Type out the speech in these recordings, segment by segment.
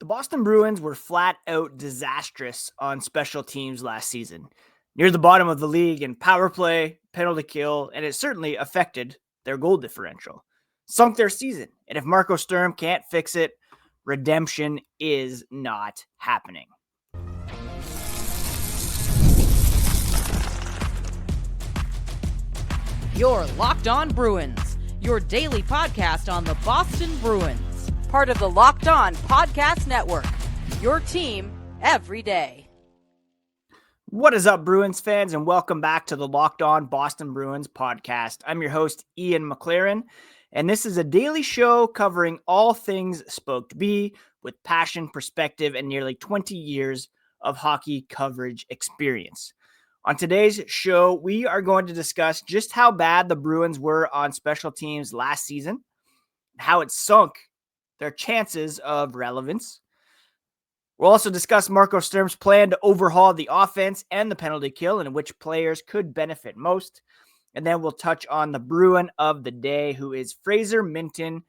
The Boston Bruins were flat out disastrous on special teams last season, near the bottom of the league in power play, penalty kill, and it certainly affected their goal differential. Sunk their season, and if Marco Sturm can't fix it, redemption is not happening. You're Locked On Bruins, your daily podcast on the Boston Bruins. Part of the Locked On Podcast Network, your team every day. What is up, Bruins fans, and welcome back to the Locked On Boston Bruins podcast. I'm your host, Ian McLaren, and this is a daily show covering all things Spoke B with passion, perspective, and nearly 20 years of hockey coverage experience. On today's show, we are going to discuss just how bad the Bruins were on special teams last season, how it sunk their chances of relevance. We'll also discuss Marco Sturm's plan to overhaul the offense and the penalty kill and which players could benefit most. And then we'll touch on the Bruin of the day, who is Fraser Minten,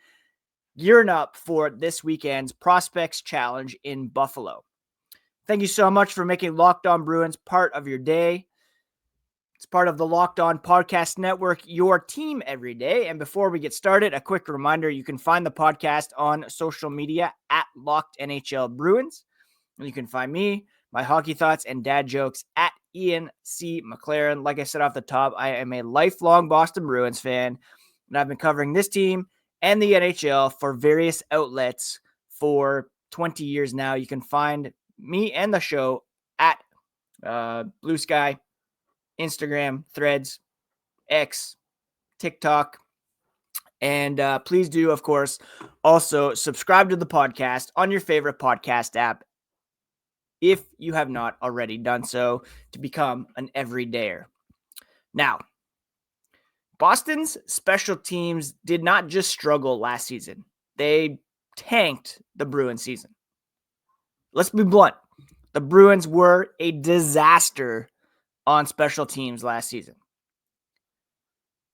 gearing up for this weekend's Prospects Challenge in Buffalo. Thank you so much for making Locked On Bruins part of your day. It's part of the Locked On Podcast Network, your team every day. And before we get started, a quick reminder, you can find the podcast on social media at Locked NHL Bruins. And you can find me, my hockey thoughts and dad jokes at Ian C. McLaren. Like I said off the top, I am a lifelong Boston Bruins fan, and I've been covering this team and the NHL for various outlets for 20 years now. You can find me and the show at Blue Sky, Instagram, Threads, X, TikTok. And please do, of course, also subscribe to the podcast on your favorite podcast app if you have not already done so to become an everydayer. Now, Boston's special teams did not just struggle last season. They tanked the Bruins season. Let's be blunt. The Bruins were a disaster on special teams last season.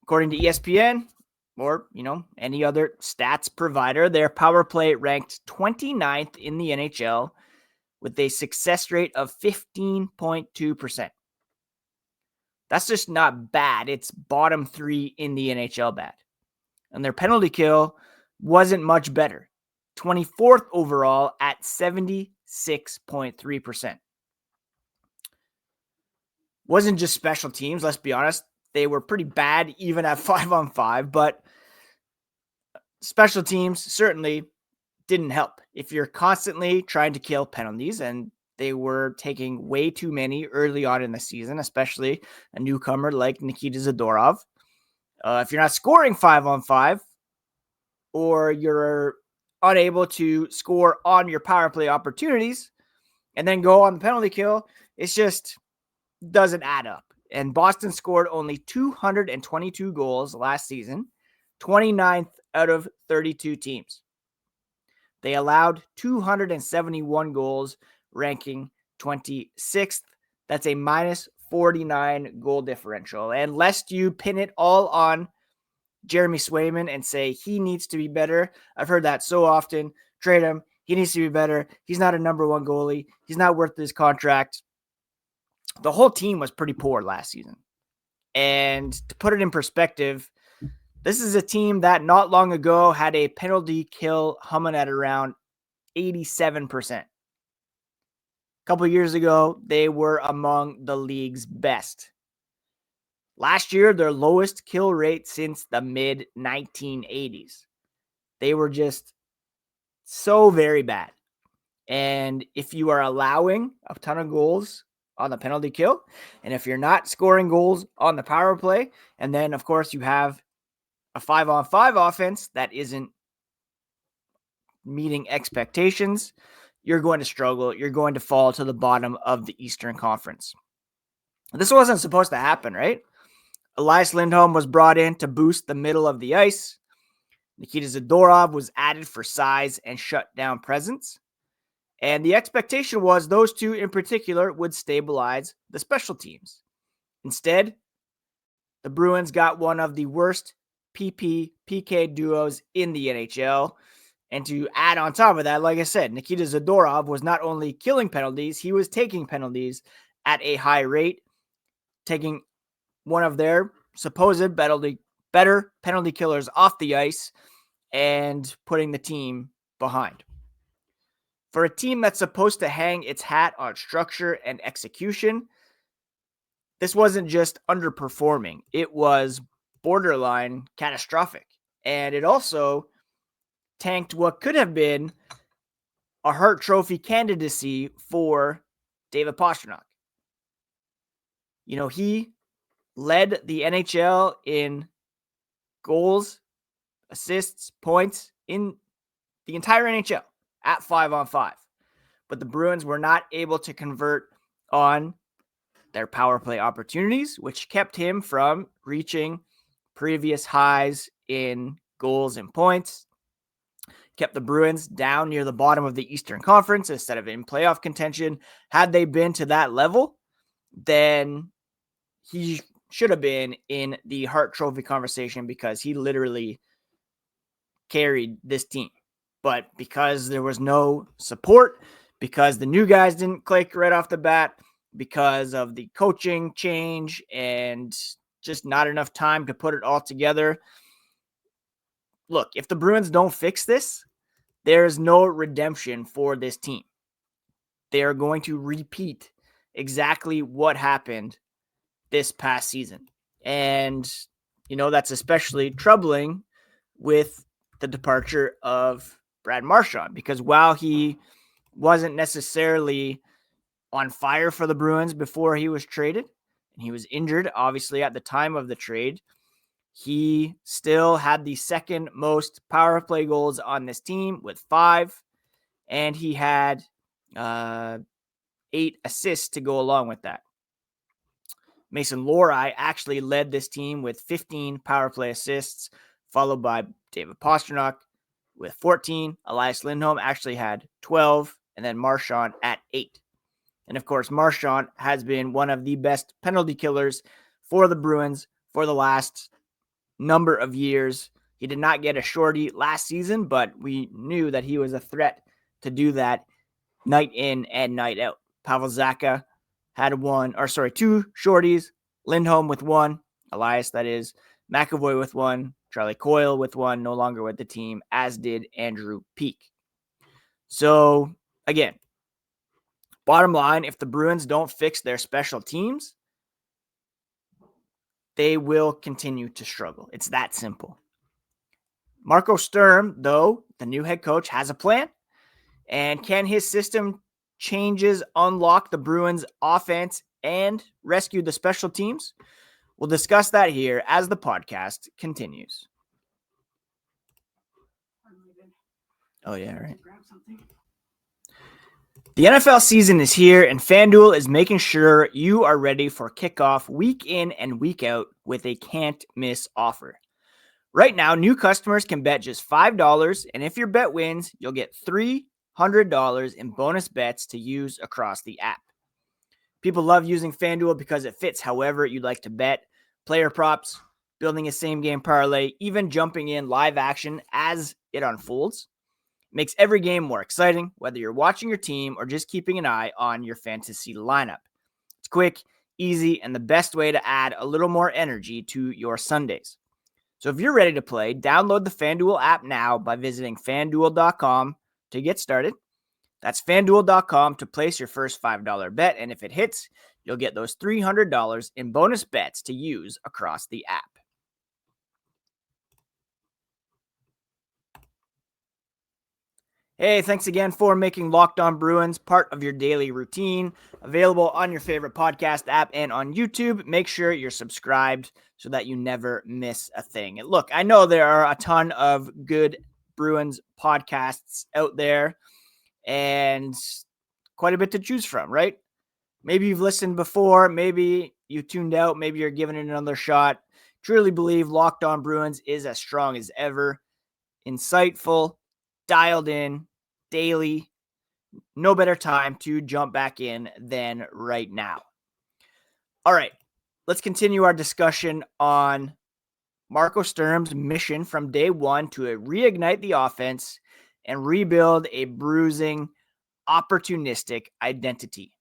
According to ESPN, or, any other stats provider, their power play ranked 29th in the NHL with a success rate of 15.2%. That's just not bad. It's bottom 3 in the NHL bad. And their penalty kill wasn't much better. 24th overall at 76.3%. Wasn't just special teams, let's be honest. They were pretty bad even at 5-on-5, but special teams certainly didn't help. If you're constantly trying to kill penalties, and they were taking way too many early on in the season, especially a newcomer like Nikita Zadorov. If you're not scoring 5-on-5, or you're unable to score on your power play opportunities and then go on the penalty kill, it's just doesn't add up. And Boston scored only 222 goals last season, 29th out of 32 teams. They allowed 271 goals, ranking 26th. That's a minus 49 goal differential. And lest you pin it all on Jeremy Swayman and say he needs to be better, I've heard that so often. Trade him. He needs to be better. He's not a number one goalie. He's not worth his contract. The whole team was pretty poor last season. And to put it in perspective, this is a team that not long ago had a penalty kill humming at around 87%. A couple years ago, they were among the league's best. Last year, their lowest kill rate since the mid-1980s. They were just so very bad. And if you are allowing a ton of goals on the penalty kill, and if you're not scoring goals on the power play, and then, of course, you have a 5-on-5 offense that isn't meeting expectations, you're going to struggle. You're going to fall to the bottom of the Eastern Conference. This wasn't supposed to happen, right? Elias Lindholm was brought in to boost the middle of the ice. Nikita Zadorov was added for size and shutdown presence. And the expectation was those two in particular would stabilize the special teams. Instead, the Bruins got one of the worst PK duos in the NHL, And to add on top of that, like I said, Nikita Zadorov was not only killing penalties, he was taking penalties at a high rate, taking one of their supposed better penalty killers off the ice and putting the team behind. For a team that's supposed to hang its hat on structure and execution, this wasn't just underperforming. It was borderline catastrophic. And it also tanked what could have been a Hart Trophy candidacy for David Pastrnak. You know, he led the NHL in goals, assists, points in the entire NHL at 5-on-5. But the Bruins were not able to convert on their power play opportunities, which kept him from reaching previous highs in goals and points. Kept the Bruins down near the bottom of the Eastern Conference instead of in playoff contention. Had they been to that level, then he should have been in the Hart Trophy conversation because he literally carried this team. But because there was no support, because the new guys didn't click right off the bat, because of the coaching change and just not enough time to put it all together. Look, if the Bruins don't fix this, there is no redemption for this team. They are going to repeat exactly what happened this past season. And, you know, that's especially troubling with the departure of Brad Marchand, because while he wasn't necessarily on fire for the Bruins before he was traded, and he was injured, obviously, at the time of the trade, he still had the second most power play goals on this team with 5, and he had 8 assists to go along with that. Mason Lohrei actually led this team with 15 power play assists, followed by David Pastrnak with 14. Elias Lindholm actually had 12, and then Marchand at 8. And of course, Marchand has been one of the best penalty killers for the Bruins for the last number of years. He did not get a shorty last season, but we knew that he was a threat to do that night in and night out. Pavel Zacha had 2 shorties, Lindholm with 1, Elias, that is, McAvoy with 1, Charlie Coyle with 1, no longer with the team, as did Andrew Peeke. So, again, bottom line, if the Bruins don't fix their special teams, they will continue to struggle. It's that simple. Marco Sturm, though, the new head coach, has a plan. And can his system changes unlock the Bruins' offense and rescue the special teams? We'll discuss that here as the podcast continues. Oh, yeah, right. The NFL season is here, and FanDuel is making sure you are ready for kickoff week in and week out with a can't-miss offer. Right now, new customers can bet just $5, and if your bet wins, you'll get $300 in bonus bets to use across the app. People love using FanDuel because it fits however you'd like to bet. Player props, building a same-game parlay, even jumping in live action as it unfolds. Makes every game more exciting, whether you're watching your team or just keeping an eye on your fantasy lineup. It's quick, easy, and the best way to add a little more energy to your Sundays. So if you're ready to play, download the FanDuel app now by visiting FanDuel.com to get started. That's FanDuel.com to place your first $5 bet, and if it hits, you'll get those $300 in bonus bets to use across the app. Hey, thanks again for making Locked On Bruins part of your daily routine. Available on your favorite podcast app and on YouTube. Make sure you're subscribed so that you never miss a thing. And look, I know there are a ton of good Bruins podcasts out there and quite a bit to choose from, right? Maybe you've listened before. Maybe you tuned out. Maybe you're giving it another shot. Truly believe Locked On Bruins is as strong as ever. Insightful, dialed in, daily. No better time to jump back in than right now. All right, let's continue our discussion on Marco Sturm's mission from day one to reignite the offense and rebuild a bruising, opportunistic identity.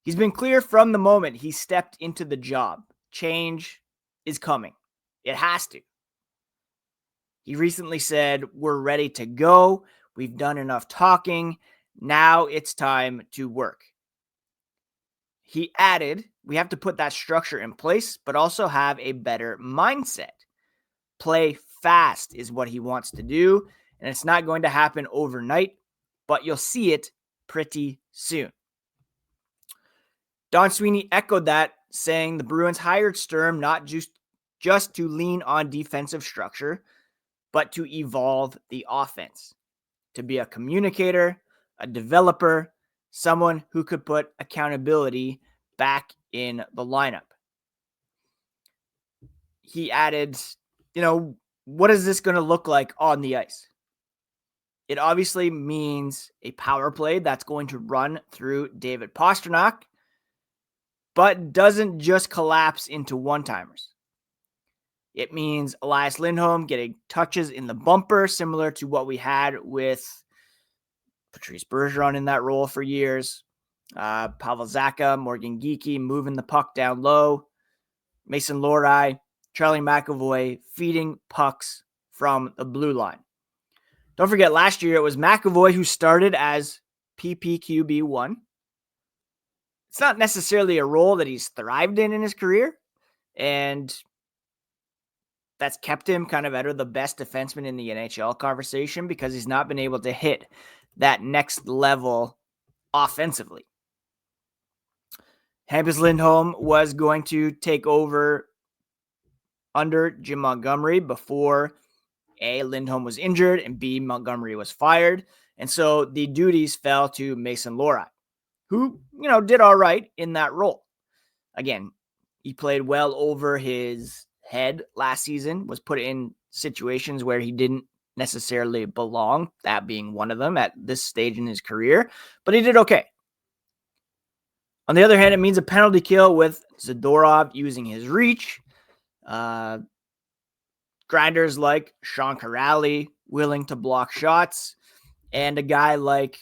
He's been clear from the moment he stepped into the job. Change is coming. It has to. He recently said, "We're ready to go. We've done enough talking. Now it's time to work." He added, "We have to put that structure in place, but also have a better mindset. Play fast is what he wants to do, and it's not going to happen overnight, but you'll see it pretty soon." Don Sweeney echoed that, saying the Bruins hired Sturm not just to lean on defensive structure, but to evolve the offense, to be a communicator, a developer, someone who could put accountability back in the lineup. He added, what is this going to look like on the ice? It obviously means a power play that's going to run through David Pastrnak, but doesn't just collapse into one-timers. It means Elias Lindholm getting touches in the bumper, similar to what we had with Patrice Bergeron in that role for years. Pavel Zacha, Morgan Geekie moving the puck down low. Mason Lohrei, Charlie McAvoy feeding pucks from the blue line. Don't forget, last year it was McAvoy who started as PPQB1. It's not necessarily a role that he's thrived in his career, and that's kept him kind of out of the best defenseman in the NHL conversation because he's not been able to hit that next level offensively. Hampus Lindholm was going to take over under Jim Montgomery before A, Lindholm was injured, and B, Montgomery was fired. And so the duties fell to Mason Lohrei, who, did all right in that role. Again, he played well over his head last season, was put in situations where he didn't necessarily belong, that being one of them at this stage in his career, but he did okay. On the other hand, it means a penalty kill with Zadorov using his reach. Grinders like Sean Corrali willing to block shots, and a guy like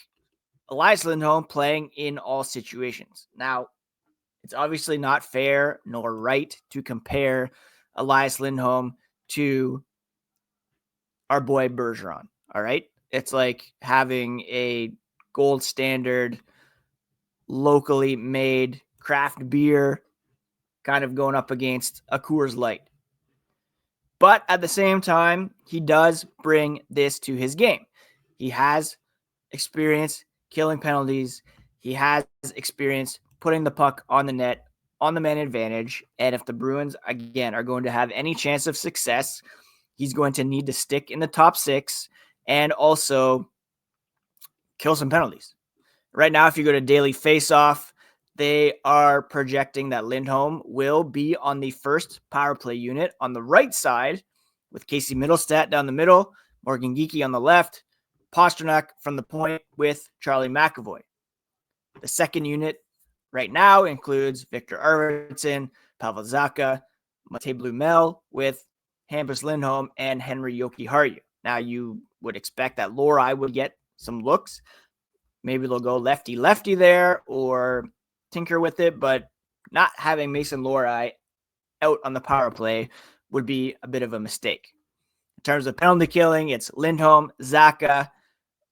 Elias Lindholm playing in all situations. Now, it's obviously not fair nor right to compare Elias Lindholm to our boy Bergeron, all right? It's like having a gold standard, locally made craft beer kind of going up against a Coors Light. But at the same time, he does bring this to his game. He has experience killing penalties. He has experience putting the puck on the net, on the man advantage. And if the Bruins, again, are going to have any chance of success, he's going to need to stick in the top six and also kill some penalties. Right now, if you go to Daily Faceoff, they are projecting that Lindholm will be on the first power play unit on the right side with Casey Middlestat down the middle, Morgan Geekie on the left, Pastrnak from the point with Charlie McAvoy. The second unit right now includes Victor Arvidsson, Pavel Zacha, Mate Blumel with Hampus Lindholm and Henry Jokiharju. Now, you would expect that Lohrei would get some looks. Maybe they'll go lefty-lefty there or tinker with it, but not having Mason Lohrei out on the power play would be a bit of a mistake. In terms of penalty killing, it's Lindholm, Zacha,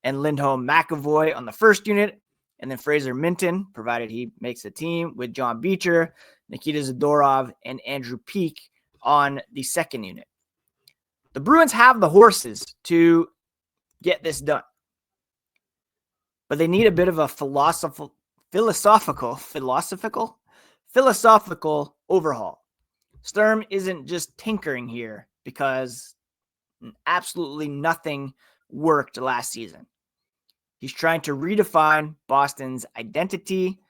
and Lindholm McAvoy on the first unit, and then Fraser Minten, provided he makes the team, with John Beecher, Nikita Zadorov, and Andrew Peeke on the second unit. The Bruins have the horses to get this done, but they need a bit of a philosophical overhaul. Sturm isn't just tinkering here because absolutely nothing worked last season. He's trying to redefine Boston's identity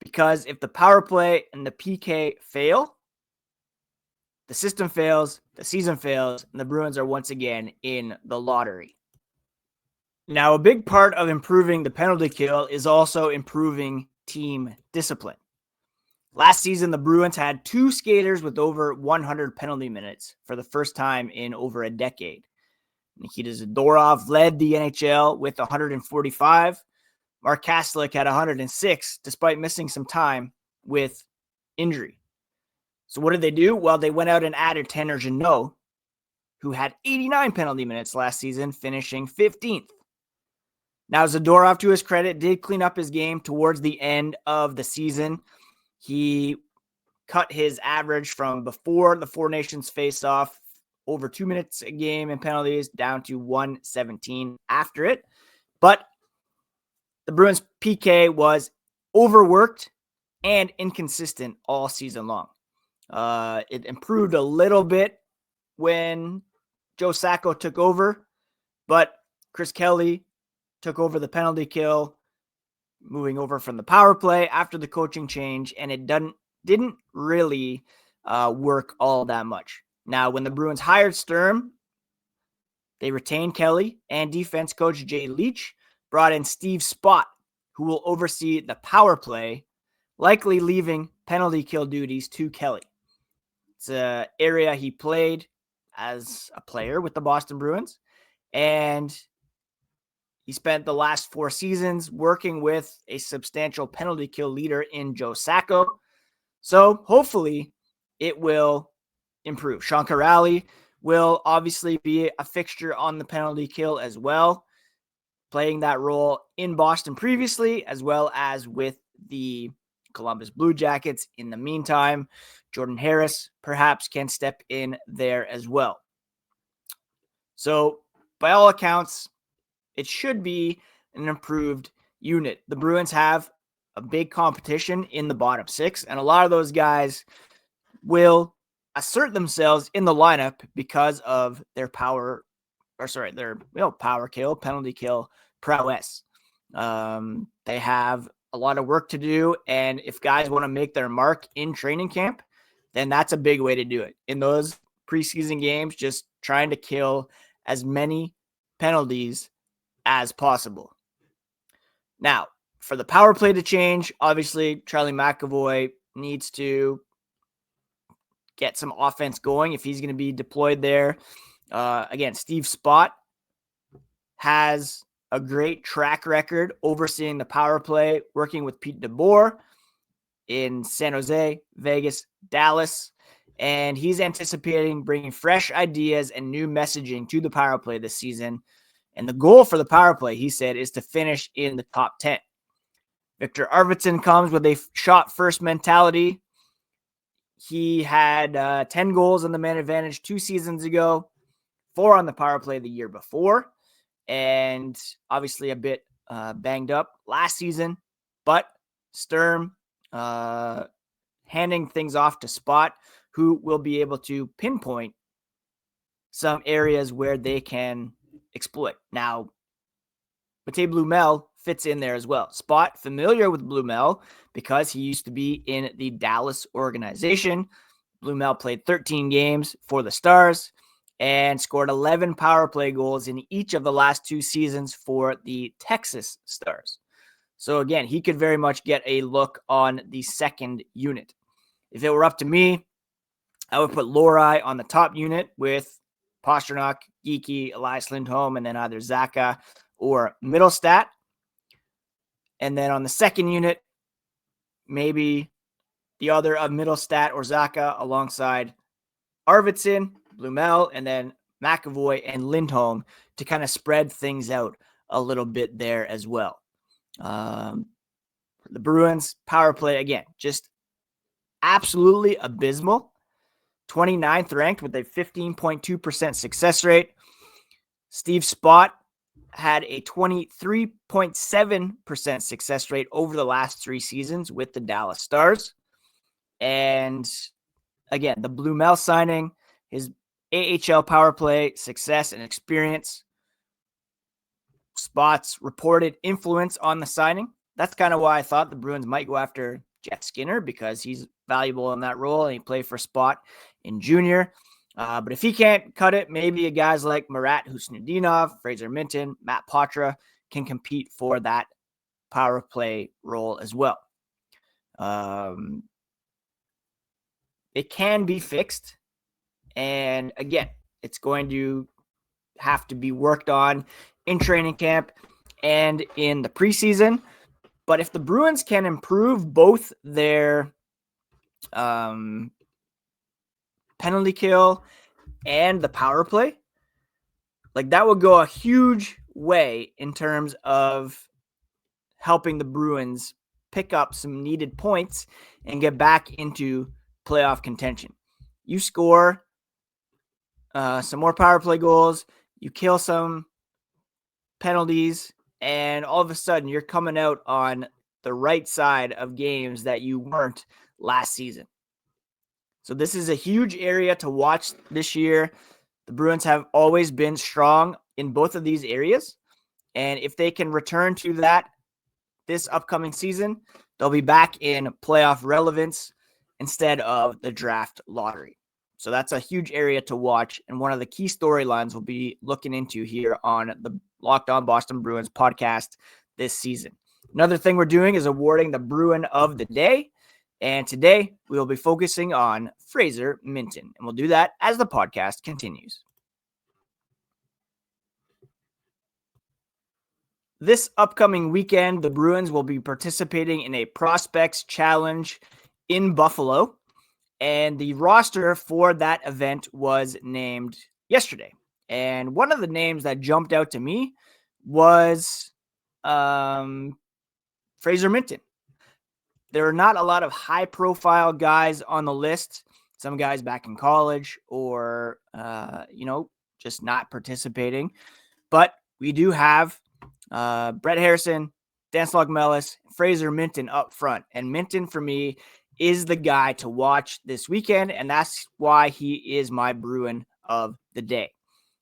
because if the power play and the PK fail, the system fails, the season fails, and the Bruins are once again in the lottery. Now, a big part of improving the penalty kill is also improving team discipline. Last season, the Bruins had 2 skaters with over 100 penalty minutes for the first time in over a decade. Nikita Zadorov led the NHL with 145. Mark Kastelic had 106, despite missing some time with injury. So what did they do? Well, they went out and added Tanner Jeannot, who had 89 penalty minutes last season, finishing 15th. Now, Zadorov, to his credit, did clean up his game towards the end of the season. He cut his average from before the Four Nations face-off, over 2 minutes a game in penalties, down to 117 after it. But the Bruins' PK was overworked and inconsistent all season long. It improved a little bit when Joe Sacco took over, but Chris Kelly took over the penalty kill, moving over from the power play after the coaching change, and it didn't really work all that much. Now, when the Bruins hired Sturm, they retained Kelly, and defense coach Jay Leach brought in Steve Spott, who will oversee the power play, likely leaving penalty kill duties to Kelly. It's an area he played as a player with the Boston Bruins, and he spent the last 4 seasons working with a substantial penalty kill leader in Joe Sacco. So hopefully it will improve. Sean Kuraly will obviously be a fixture on the penalty kill as well, playing that role in Boston previously, as well as with the Columbus Blue Jackets. In the meantime, Jordan Harris perhaps can step in there as well. So by all accounts, it should be an improved unit. The Bruins have a big competition in the bottom 6, and a lot of those guys will assert themselves in the lineup because of their power kill, penalty kill prowess. They have a lot of work to do, and if guys want to make their mark in training camp, then that's a big way to do it. In those preseason games, just trying to kill as many penalties as possible. Now, for the power play to change, obviously Charlie McAvoy needs to get some offense going if he's going to be deployed there. Again, Steve Spott has a great track record overseeing the power play, working with Pete DeBoer in San Jose, Vegas, Dallas, and he's anticipating bringing fresh ideas and new messaging to the power play this season. And the goal for the power play, he said, is to finish in the top 10. Victor Arvidsson comes with a shot-first mentality. He had 10 goals on the man advantage 2 seasons ago, 4 on the power play the year before, and obviously a bit banged up last season. But Sturm handing things off to Spott, who will be able to pinpoint some areas where they can exploit. Now, Matej Blumel fits in there as well. Spott, familiar with Blumel because he used to be in the Dallas organization. Blumel played 13 games for the Stars and scored 11 power play goals in each of the last 2 seasons for the Texas Stars. So again, he could very much get a look on the second unit. If it were up to me, I would put Lohrei on the top unit with Pastrnak, Geekie, Elias Lindholm, and then either Zacha or Mittelstadt. And then on the second unit, maybe the other of Mittelstadt or Zacha alongside Arvidsson, Blumel, and then McAvoy and Lindholm to kind of spread things out a little bit there as well. The Bruins power play, again, just absolutely abysmal. 29th ranked with a 15.2% success rate. Steve Spott had a 23.7% success rate over the last 3 seasons with the Dallas Stars. And again, the Blumel signing, his AHL power play success and experience, Spott's reported influence on the signing. That's kind of why I thought the Bruins might go after Jeff Skinner, because he's valuable in that role and he played for Spott in junior. But if he can't cut it, maybe guys like Marat Husnudinov, Fraser Minten, Matt Poitras can compete for that power play role as well. It can be fixed. And again, it's going to have to be worked on in training camp and in the preseason. But if the Bruins can improve both their penalty kill and the power play, like that would go a huge way in terms of helping the Bruins pick up some needed points and get back into playoff contention. You score some more power play goals, you kill some penalties, and all of a sudden you're coming out on the right side of games that you weren't last season. So this is a huge area to watch this year. The Bruins have always been strong in both of these areas. And if they can return to that this upcoming season, they'll be back in playoff relevance instead of the draft lottery. So that's a huge area to watch. And one of the key storylines we'll be looking into here on the Locked On Boston Bruins podcast this season. Another thing we're doing is awarding the Bruin of the Day. And today we will be focusing on Fraser Minten. And we'll do that as the podcast continues. This upcoming weekend, the Bruins will be participating in a Prospects Challenge in Buffalo. And the roster for that event was named yesterday. And one of the names that jumped out to me was Fraser Minten. There are not a lot of high-profile guys on the list. Some guys back in college or, just not participating. But we do have Brett Harrison, Stanislav Mellis, Fraser Minten up front. And Minten, for me, is the guy to watch this weekend, and that's why he is my Bruin of the Day.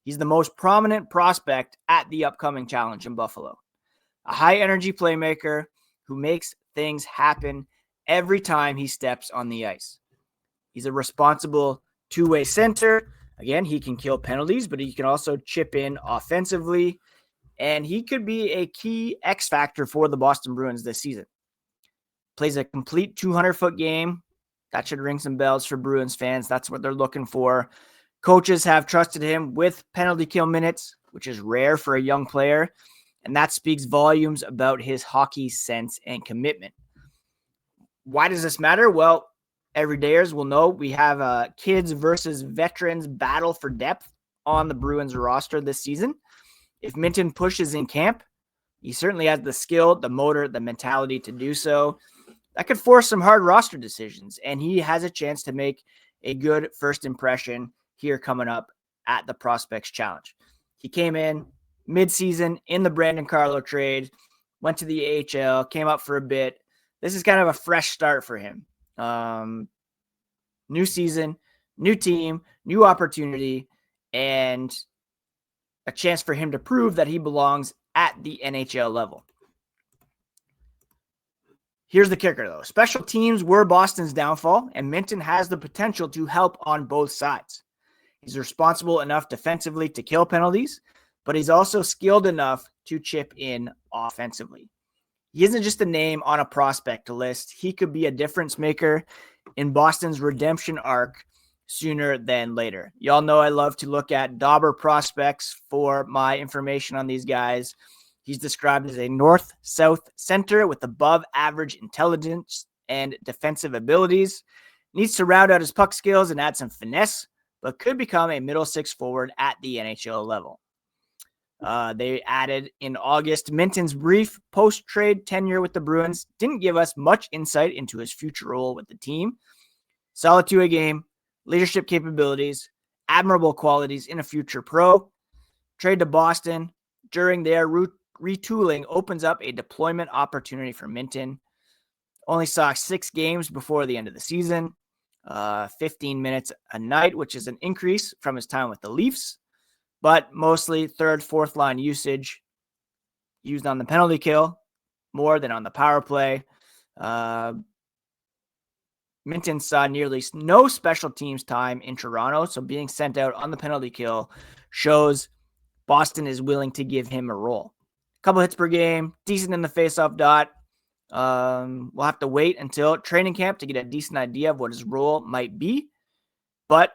He's the most prominent prospect at the upcoming challenge in Buffalo. A high-energy playmaker who makes things happen every time he steps on the ice. He's a responsible two-way center. Again, he can kill penalties, but he can also chip in offensively, and he could be a key X factor for the Boston Bruins this season. Plays a complete 200-foot game. That should ring some bells for Bruins fans. That's what they're looking for. Coaches have trusted him with penalty kill minutes, which is rare for a young player, and that speaks volumes about his hockey sense and commitment. Why does this matter? Well, everydayers will know we have a kids versus veterans battle for depth on the Bruins roster this season. If Minten pushes in camp, he certainly has the skill, the motor, the mentality to do so. That could force some hard roster decisions, and he has a chance to make a good first impression here coming up at the Prospects Challenge. He came in mid-season in the Brandon Carlo trade, went to the AHL, came up for a bit. This is kind of a fresh start for him. New season, new team, new opportunity, and a chance for him to prove that he belongs at the NHL level. Here's the kicker, though. Special teams were Boston's downfall, and Minten has the potential to help on both sides. He's responsible enough defensively to kill penalties, but he's also skilled enough to chip in offensively. He isn't just a name on a prospect list. He could be a difference maker in Boston's redemption arc sooner than later. Y'all know I love to look at Dauber prospects for my information on these guys. He's described as a north-south center with above-average intelligence and defensive abilities. Needs to round out his puck skills and add some finesse, but could become a middle six forward at the NHL level. They added in August. Minten's brief post-trade tenure with the Bruins didn't give us much insight into his future role with the team. Solid two-way game, leadership capabilities, admirable qualities in a future pro. Trade to Boston during their retooling opens up a deployment opportunity for Minten. Only saw 6 games before the end of the season, 15 minutes a night, which is an increase from his time with the Leafs, but mostly third, fourth line usage, used on the penalty kill more than on the power play. Minten saw nearly no special teams time in Toronto, so being sent out on the penalty kill shows Boston is willing to give him a role. A couple hits per game, decent in the faceoff dot. We'll have to wait until training camp to get a decent idea of what his role might be, but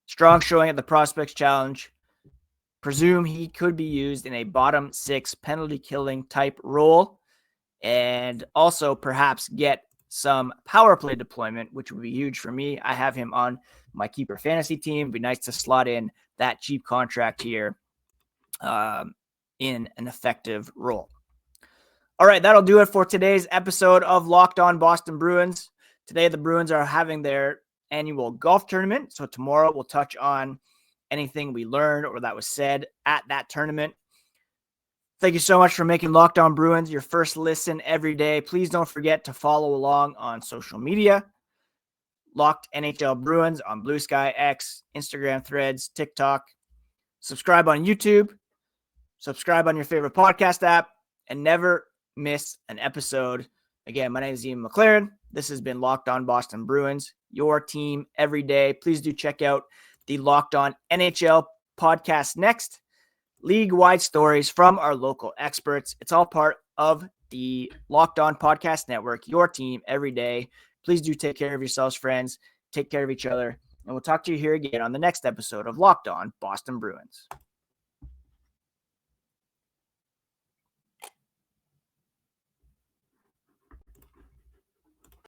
strong showing at the Prospects Challenge. presume he could be used in a bottom six penalty killing type role, and also perhaps get some power play deployment, which would be huge for me. I have him on my keeper fantasy team. It'd be nice to slot in that cheap contract here in an effective role. All right, that'll do it for today's episode of Locked On Boston Bruins. Today, the Bruins are having their annual golf tournament. So tomorrow we'll touch on anything we learned or that was said at that tournament. Thank you so much for making Locked On Bruins your first listen every day. Please don't forget to follow along on social media. Locked NHL Bruins on Blue Sky, X, Instagram, Threads, TikTok. Subscribe on YouTube. Subscribe on your favorite podcast app. And never miss an episode. Again, my name is Ian McLaren. This has been Locked On Boston Bruins, your team every day. Please do check out the Locked On NHL podcast next. League-wide stories from our local experts. It's all part of the Locked On Podcast Network, your team every day. Please do take care of yourselves, friends. Take care of each other. And we'll talk to you here again on the next episode of Locked On Boston Bruins.